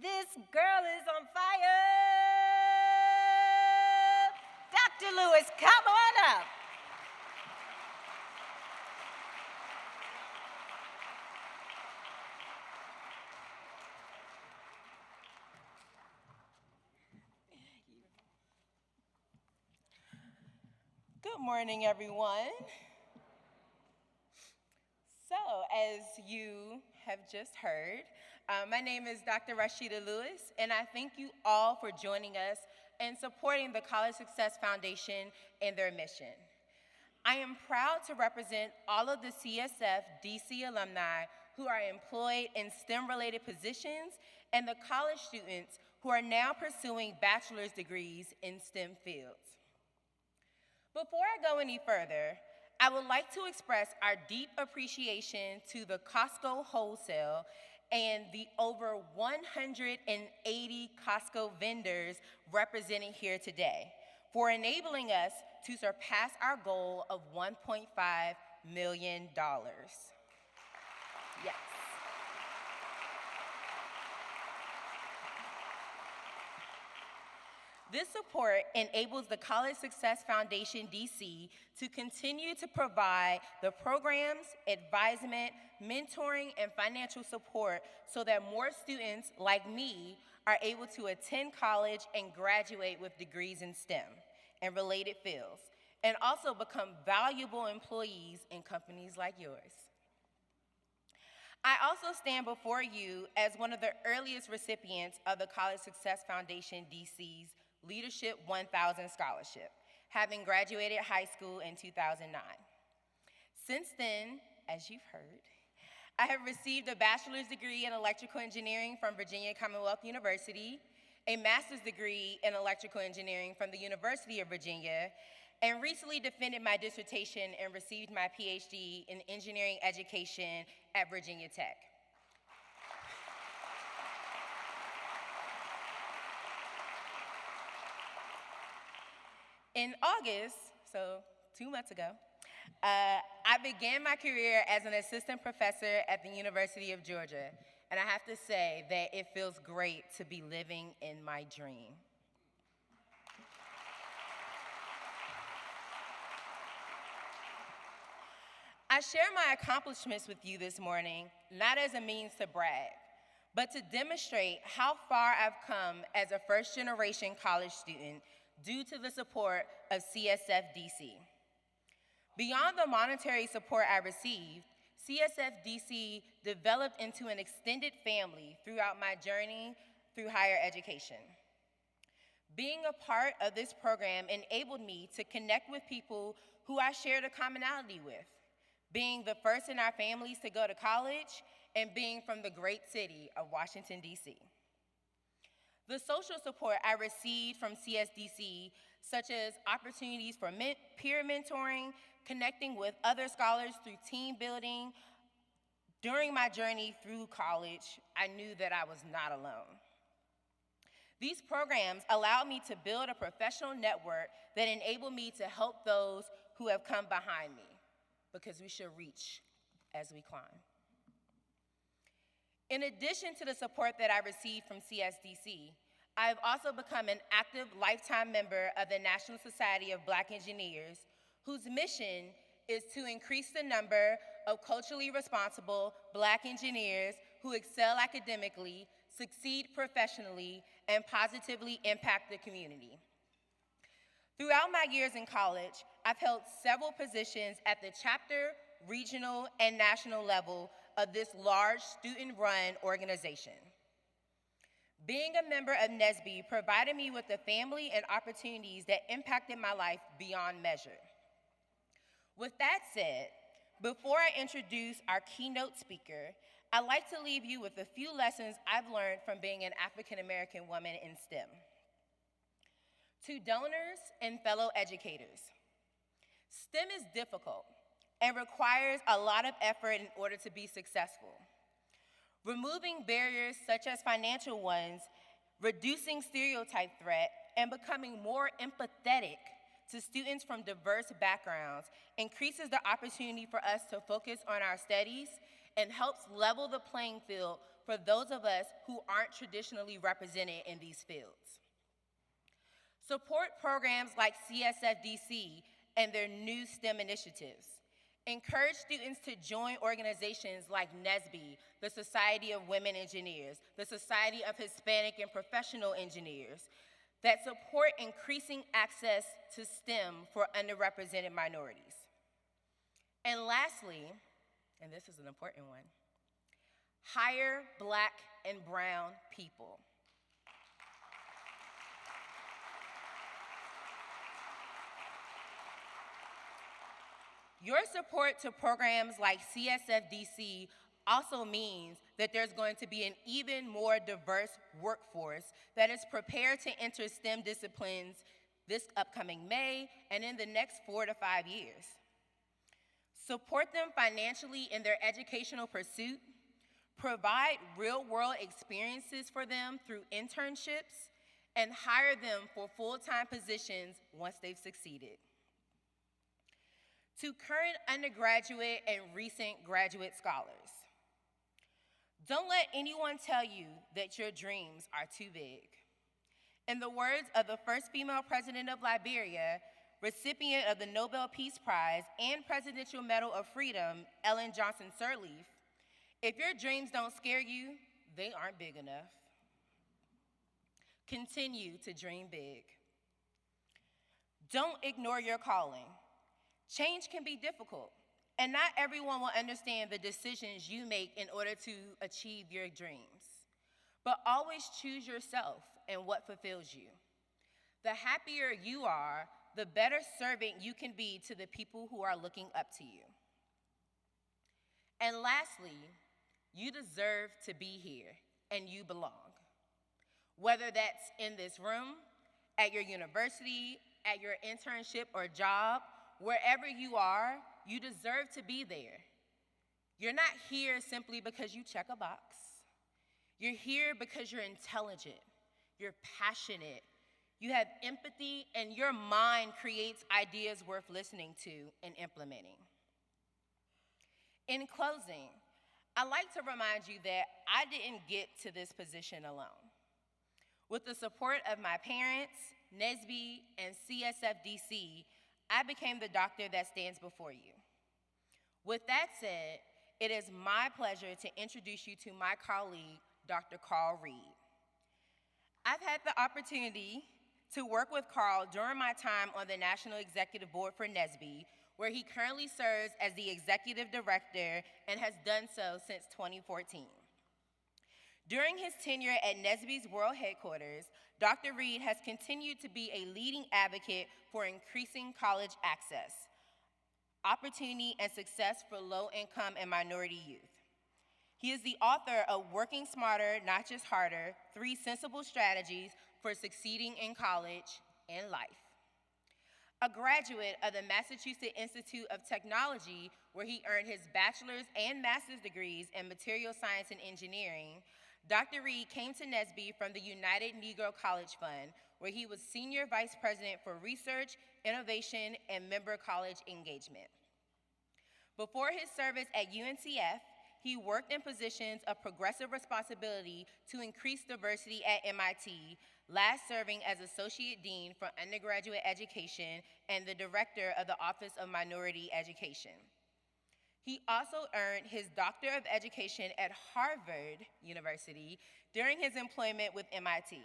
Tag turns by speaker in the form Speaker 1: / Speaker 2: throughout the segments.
Speaker 1: This girl is on fire. Dr. Lewis, come on up. Good morning, everyone. So, as you have just heard, my name is Dr. Racheida Lewis, and I thank you all for joining us and supporting the College Success Foundation and their mission. I am proud to represent all of the CSF DC alumni who are employed in STEM-related positions and the college students who are now pursuing bachelor's degrees in STEM fields. Before I go any further, I would like to express our deep appreciation to the Costco Wholesale and the over 180 Costco vendors represented here today for enabling us to surpass our goal of $1.5 million. Yes. This support enables the College Success Foundation DC to continue to provide the programs, advisement, mentoring, and financial support so that more students like me are able to attend college and graduate with degrees in STEM and related fields, and also become valuable employees in companies like yours. I also stand before you as one of the earliest recipients of the College Success Foundation DC's Leadership 1000 Scholarship, having graduated high school in 2009. Since then, as you've heard, I have received a bachelor's degree in electrical engineering from Virginia Commonwealth University, a master's degree in electrical engineering from the University of Virginia, and recently defended my dissertation and received my Ph.D. in engineering education at Virginia Tech. In August, so 2 months ago, I began my career as an assistant professor at the University of Georgia, and I have to say that it feels great to be living in my dream. I share my accomplishments with you this morning, not as a means to brag, but to demonstrate how far I've come as a first-generation college student due to the support of CSF DC. Beyond the monetary support I received, CSF DC developed into an extended family throughout my journey through higher education. Being a part of this program enabled me to connect with people who I shared a commonality with, being the first in our families to go to college and being from the great city of Washington, D.C. The social support I received from CSDC, such as opportunities for peer mentoring, connecting with other scholars through team building, during my journey through college, I knew that I was not alone. These programs allowed me to build a professional network that enabled me to help those who have come behind me, because we should reach as we climb. In addition to the support that I received from CSDC, I have also become an active lifetime member of the National Society of Black Engineers, whose mission is to increase the number of culturally responsible Black engineers who excel academically, succeed professionally, and positively impact the community. Throughout my years in college, I've held several positions at the chapter, regional, and national level of this large student-run organization. Being a member of NSBE provided me with the family and opportunities that impacted my life beyond measure. With that said, before I introduce our keynote speaker, I'd like to leave you with a few lessons I've learned from being an African-American woman in STEM. To donors and fellow educators, STEM is difficult and requires a lot of effort in order to be successful. Removing barriers such as financial ones, reducing stereotype threat, and becoming more empathetic to students from diverse backgrounds increases the opportunity for us to focus on our studies and helps level the playing field for those of us who aren't traditionally represented in these fields. Support programs like CSFDC and their new STEM initiatives. Encourage students to join organizations like NSBE, the Society of Women Engineers, the Society of Hispanic and Professional Engineers, that support increasing access to STEM for underrepresented minorities. And lastly, and this is an important one, hire Black and brown people. Your support to programs like CSFDC also means that there's going to be an even more diverse workforce that is prepared to enter STEM disciplines this upcoming May and in the next 4 to 5 years. Support them financially in their educational pursuit, provide real-world experiences for them through internships, and hire them for full-time positions once they've succeeded. To current undergraduate and recent graduate scholars, don't let anyone tell you that your dreams are too big. In the words of the first female president of Liberia, recipient of the Nobel Peace Prize and Presidential Medal of Freedom, Ellen Johnson Sirleaf, if your dreams don't scare you, they aren't big enough. Continue to dream big. Don't ignore your calling. Change can be difficult, and not everyone will understand the decisions you make in order to achieve your dreams. But always choose yourself and what fulfills you. The happier you are, the better servant you can be to the people who are looking up to you. And lastly, you deserve to be here, and you belong. Whether that's in this room, at your university, at your internship or job, wherever you are, you deserve to be there. You're not here simply because you check a box. You're here because you're intelligent, you're passionate, you have empathy, and your mind creates ideas worth listening to and implementing. In closing, I'd like to remind you that I didn't get to this position alone. With the support of my parents, NSBE, and CSFDC, I became the doctor that stands before you. With that said, it is my pleasure to introduce you to my colleague, Dr. Carl Reed. I've had the opportunity to work with Carl during my time on the National Executive Board for NSBE, where he currently serves as the Executive Director and has done so since 2014. During his tenure at NSBE's World Headquarters, Dr. Reed has continued to be a leading advocate for increasing college access, opportunity, and success for low-income and minority youth. He is the author of Working Smarter, Not Just Harder, 3 Sensible Strategies for Succeeding in College and Life. A graduate of the Massachusetts Institute of Technology, where he earned his bachelor's and master's degrees in material science and engineering, Dr. Reed came to NSBE from the United Negro College Fund, where he was Senior Vice President for Research, Innovation, and Member College Engagement. Before his service at UNCF, he worked in positions of progressive responsibility to increase diversity at MIT, last serving as Associate Dean for Undergraduate Education and the Director of the Office of Minority Education. He also earned his Doctor of Education at Harvard University during his employment with MIT.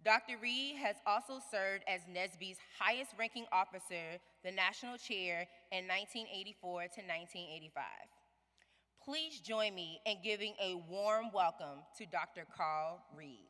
Speaker 1: Dr. Reed has also served as NSBE's highest-ranking officer, the National Chair, in 1984 to 1985. Please join me in giving a warm welcome to Dr. Carl Reed.